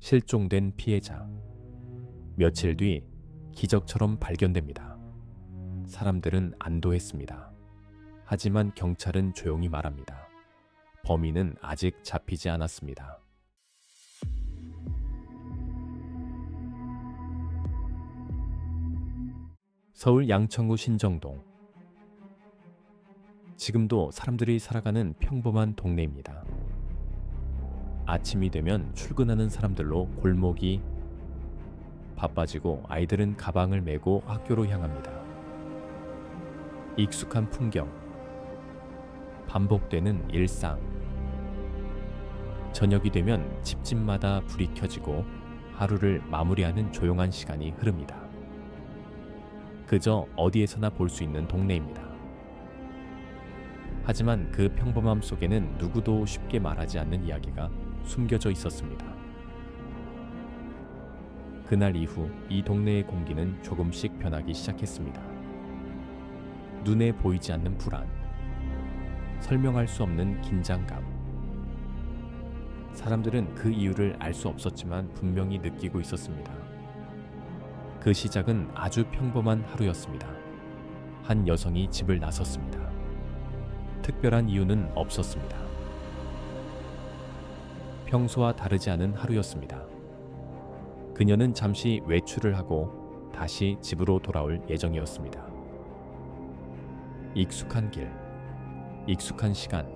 실종된 피해자. 며칠 뒤 기적처럼 발견됩니다. 사람들은 안도했습니다. 하지만 경찰은 조용히 말합니다. 범인은 아직 잡히지 않았습니다. 서울 양천구 신정동. 지금도 사람들이 살아가는 평범한 동네입니다. 아침이 되면 출근하는 사람들로 골목이 바빠지고 아이들은 가방을 메고 학교로 향합니다. 익숙한 풍경, 반복되는 일상. 저녁이 되면 집집마다 불이 켜지고 하루를 마무리하는 조용한 시간이 흐릅니다. 그저 어디에서나 볼 수 있는 동네입니다. 하지만 그 평범함 속에는 누구도 쉽게 말하지 않는 이야기가 숨겨져 있었습니다. 그날 이후 이 동네의 공기는 조금씩 변하기 시작했습니다. 눈에 보이지 않는 불안, 설명할 수 없는 긴장감. 사람들은 그 이유를 알 수 없었지만 분명히 느끼고 있었습니다. 그 시작은 아주 평범한 하루였습니다. 한 여성이 집을 나섰습니다. 특별한 이유는 없었습니다. 평소와 다르지 않은 하루였습니다. 그녀는 잠시 외출을 하고 다시 집으로 돌아올 예정이었습니다. 익숙한 길, 익숙한 시간.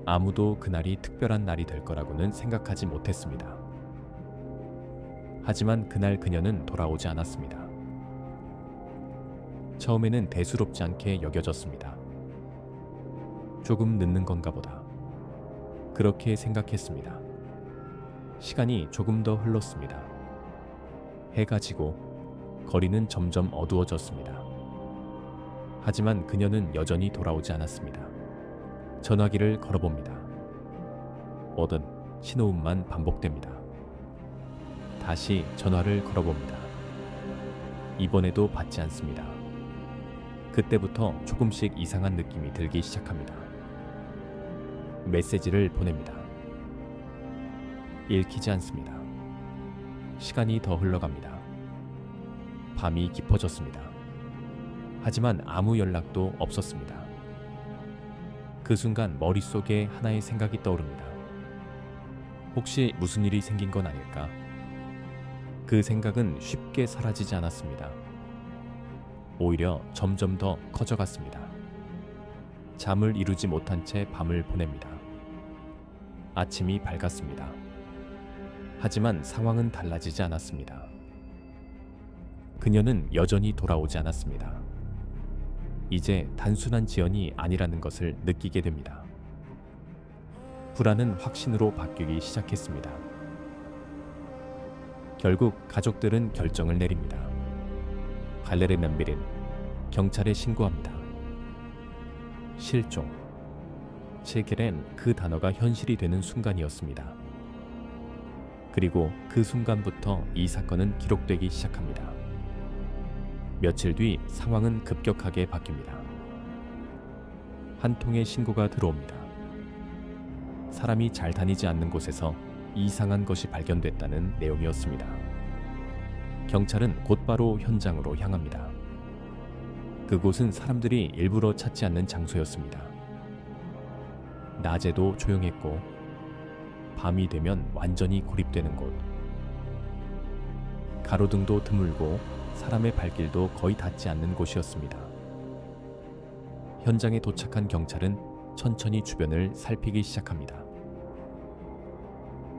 아무도 그날이 특별한 날이 될 거라고는 생각하지 못했습니다. 하지만 그날 그녀는 돌아오지 않았습니다. 처음에는 대수롭지 않게 여겨졌습니다. 조금 늦는 건가 보다. 그렇게 생각했습니다. 시간이 조금 더 흘렀습니다. 해가 지고 거리는 점점 어두워졌습니다. 하지만 그녀는 여전히 돌아오지 않았습니다. 전화기를 걸어봅니다. 뭐든 신호음만 반복됩니다. 다시 전화를 걸어봅니다. 이번에도 받지 않습니다. 그때부터 조금씩 이상한 느낌이 들기 시작합니다. 메시지를 보냅니다. 읽히지 않습니다. 시간이 더 흘러갑니다. 밤이 깊어졌습니다. 하지만 아무 연락도 없었습니다. 그 순간 머릿속에 하나의 생각이 떠오릅니다. 혹시 무슨 일이 생긴 건 아닐까? 그 생각은 쉽게 사라지지 않았습니다. 오히려 점점 더 커져갔습니다. 잠을 이루지 못한 채 밤을 보냅니다. 아침이 밝았습니다. 하지만 상황은 달라지지 않았습니다. 그녀는 여전히 돌아오지 않았습니다. 이제 단순한 지연이 아니라는 것을 느끼게 됩니다. 불안은 확신으로 바뀌기 시작했습니다. 결국 가족들은 결정을 내립니다. 갈레르 면비린 경찰에 신고합니다. 실종. 제게엔 그 단어가 현실이 되는 순간이었습니다. 그리고 그 순간부터 이 사건은 기록되기 시작합니다. 며칠 뒤 상황은 급격하게 바뀝니다. 한 통의 신고가 들어옵니다. 사람이 잘 다니지 않는 곳에서 이상한 것이 발견됐다는 내용이었습니다. 경찰은 곧바로 현장으로 향합니다. 그곳은 사람들이 일부러 찾지 않는 장소였습니다. 낮에도 조용했고 밤이 되면 완전히 고립되는 곳. 가로등도 드물고 사람의 발길도 거의 닿지 않는 곳이었습니다. 현장에 도착한 경찰은 천천히 주변을 살피기 시작합니다.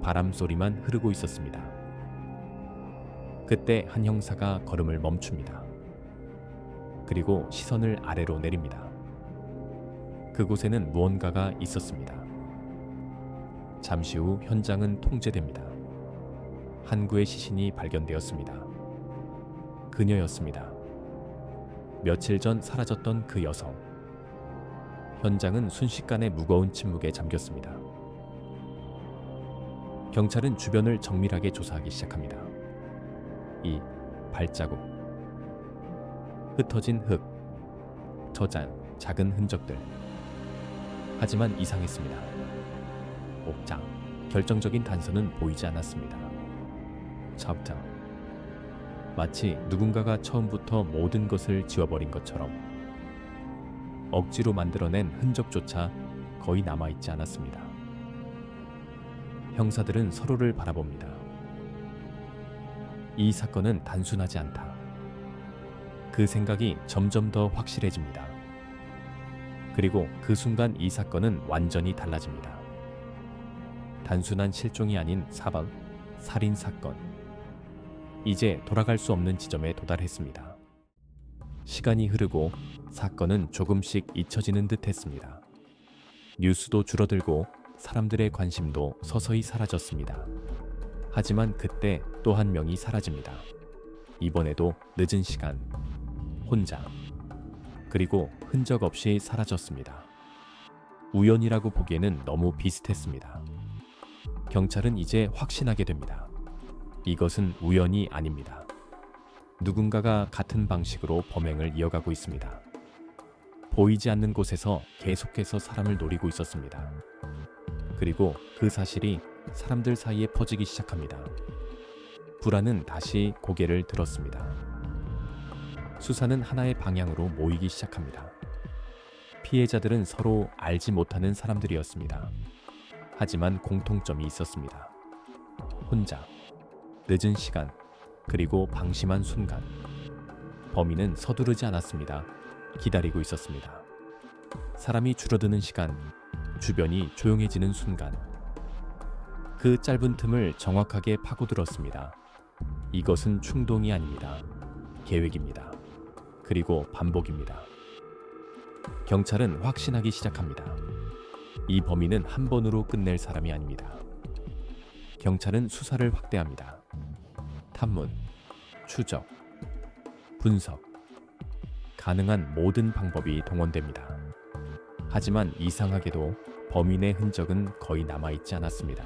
바람 소리만 흐르고 있었습니다. 그때 한 형사가 걸음을 멈춥니다. 그리고 시선을 아래로 내립니다. 그곳에는 무언가가 있었습니다. 잠시 후 현장은 통제됩니다. 한 구의 시신이 발견되었습니다. 그녀였습니다. 며칠 전 사라졌던 그 여성. 현장은 순식간에 무거운 침묵에 잠겼습니다. 경찰은 주변을 정밀하게 조사하기 시작합니다. 이 발자국, 흩어진 흙, 저장, 작은 흔적들. 하지만 이상했습니다. 옥장, 결정적인 단서는 보이지 않았습니다. chapter. 마치 누군가가 처음부터 모든 것을 지워버린 것처럼 억지로 만들어낸 흔적조차 거의 남아있지 않았습니다. 형사들은 서로를 바라봅니다. 이 사건은 단순하지 않다. 그 생각이 점점 더 확실해집니다. 그리고 그 순간 이 사건은 완전히 달라집니다. 단순한 실종이 아닌 사방, 살인 사건. 이제 돌아갈 수 없는 지점에 도달했습니다. 시간이 흐르고 사건은 조금씩 잊혀지는 듯 했습니다. 뉴스도 줄어들고 사람들의 관심도 서서히 사라졌습니다. 하지만 그때 또 한 명이 사라집니다. 이번에도 늦은 시간, 혼자, 그리고 흔적 없이 사라졌습니다. 우연이라고 보기에는 너무 비슷했습니다. 경찰은 이제 확신하게 됩니다. 이것은 우연이 아닙니다. 누군가가 같은 방식으로 범행을 이어가고 있습니다. 보이지 않는 곳에서 계속해서 사람을 노리고 있었습니다. 그리고 그 사실이 사람들 사이에 퍼지기 시작합니다. 불안은 다시 고개를 들었습니다. 수사는 하나의 방향으로 모이기 시작합니다. 피해자들은 서로 알지 못하는 사람들이었습니다. 하지만 공통점이 있었습니다. 혼자, 늦은 시간, 그리고 방심한 순간. 범인은 서두르지 않았습니다. 기다리고 있었습니다. 사람이 줄어드는 시간, 주변이 조용해지는 순간. 그 짧은 틈을 정확하게 파고들었습니다. 이것은 충동이 아닙니다. 계획입니다. 그리고 반복입니다. 경찰은 확신하기 시작합니다. 이 범인은 한 번으로 끝낼 사람이 아닙니다. 경찰은 수사를 확대합니다. 탐문, 추적, 분석, 가능한 모든 방법이 동원됩니다. 하지만 이상하게도 범인의 흔적은 거의 남아있지 않았습니다.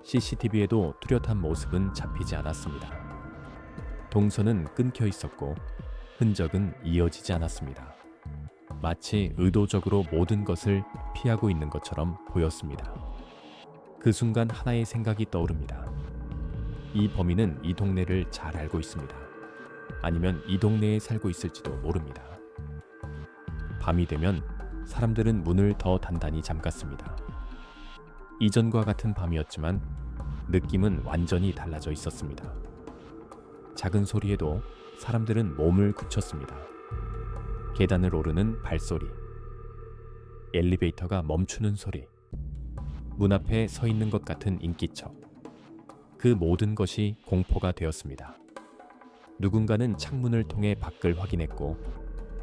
CCTV에도 뚜렷한 모습은 잡히지 않았습니다. 동선은 끊겨 있었고 흔적은 이어지지 않았습니다. 마치 의도적으로 모든 것을 피하고 있는 것처럼 보였습니다. 그 순간 하나의 생각이 떠오릅니다. 이 범인은 이 동네를 잘 알고 있습니다. 아니면 이 동네에 살고 있을지도 모릅니다. 밤이 되면 사람들은 문을 더 단단히 잠갔습니다. 이전과 같은 밤이었지만 느낌은 완전히 달라져 있었습니다. 작은 소리에도 사람들은 몸을 굳혔습니다. 계단을 오르는 발소리, 엘리베이터가 멈추는 소리, 문 앞에 서 있는 것 같은 인기척. 그 모든 것이 공포가 되었습니다. 누군가는 창문을 통해 밖을 확인했고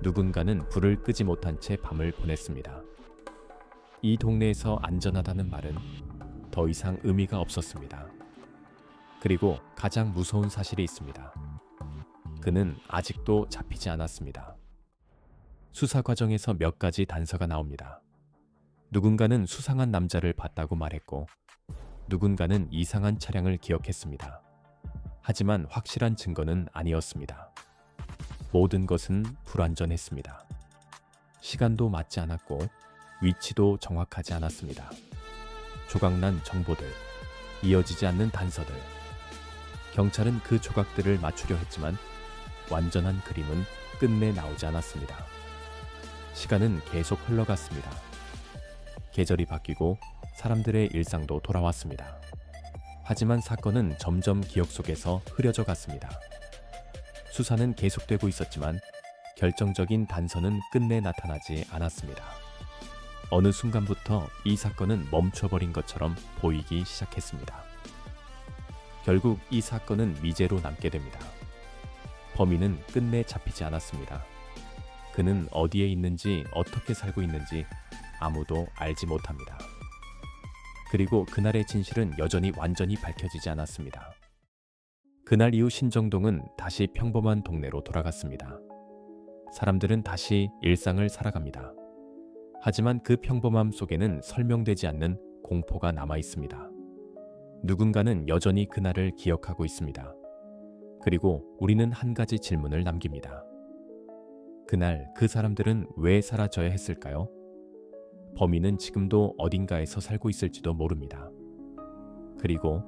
누군가는 불을 끄지 못한 채 밤을 보냈습니다. 이 동네에서 안전하다는 말은 더 이상 의미가 없었습니다. 그리고 가장 무서운 사실이 있습니다. 그는 아직도 잡히지 않았습니다. 수사 과정에서 몇 가지 단서가 나옵니다. 누군가는 수상한 남자를 봤다고 말했고 누군가는 이상한 차량을 기억했습니다. 하지만 확실한 증거는 아니었습니다. 모든 것은 불완전했습니다. 시간도 맞지 않았고 위치도 정확하지 않았습니다. 조각난 정보들, 이어지지 않는 단서들. 경찰은 그 조각들을 맞추려 했지만 완전한 그림은 끝내 나오지 않았습니다. 시간은 계속 흘러갔습니다. 계절이 바뀌고 사람들의 일상도 돌아왔습니다. 하지만 사건은 점점 기억 속에서 흐려져 갔습니다. 수사는 계속되고 있었지만 결정적인 단서는 끝내 나타나지 않았습니다. 어느 순간부터 이 사건은 멈춰버린 것처럼 보이기 시작했습니다. 결국 이 사건은 미제로 남게 됩니다. 범인은 끝내 잡히지 않았습니다. 그는 어디에 있는지 어떻게 살고 있는지 아무도 알지 못합니다. 그리고 그날의 진실은 여전히 완전히 밝혀지지 않았습니다. 그날 이후 신정동은 다시 평범한 동네로 돌아갔습니다. 사람들은 다시 일상을 살아갑니다. 하지만 그 평범함 속에는 설명되지 않는 공포가 남아 있습니다. 누군가는 여전히 그날을 기억하고 있습니다. 그리고 우리는 한 가지 질문을 남깁니다. 그날 그 사람들은 왜 사라져야 했을까요? 범인은 지금도 어딘가에서 살고 있을지도 모릅니다. 그리고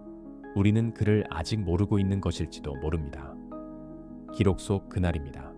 우리는 그를 아직 모르고 있는 것일지도 모릅니다. 기록 속 그날입니다.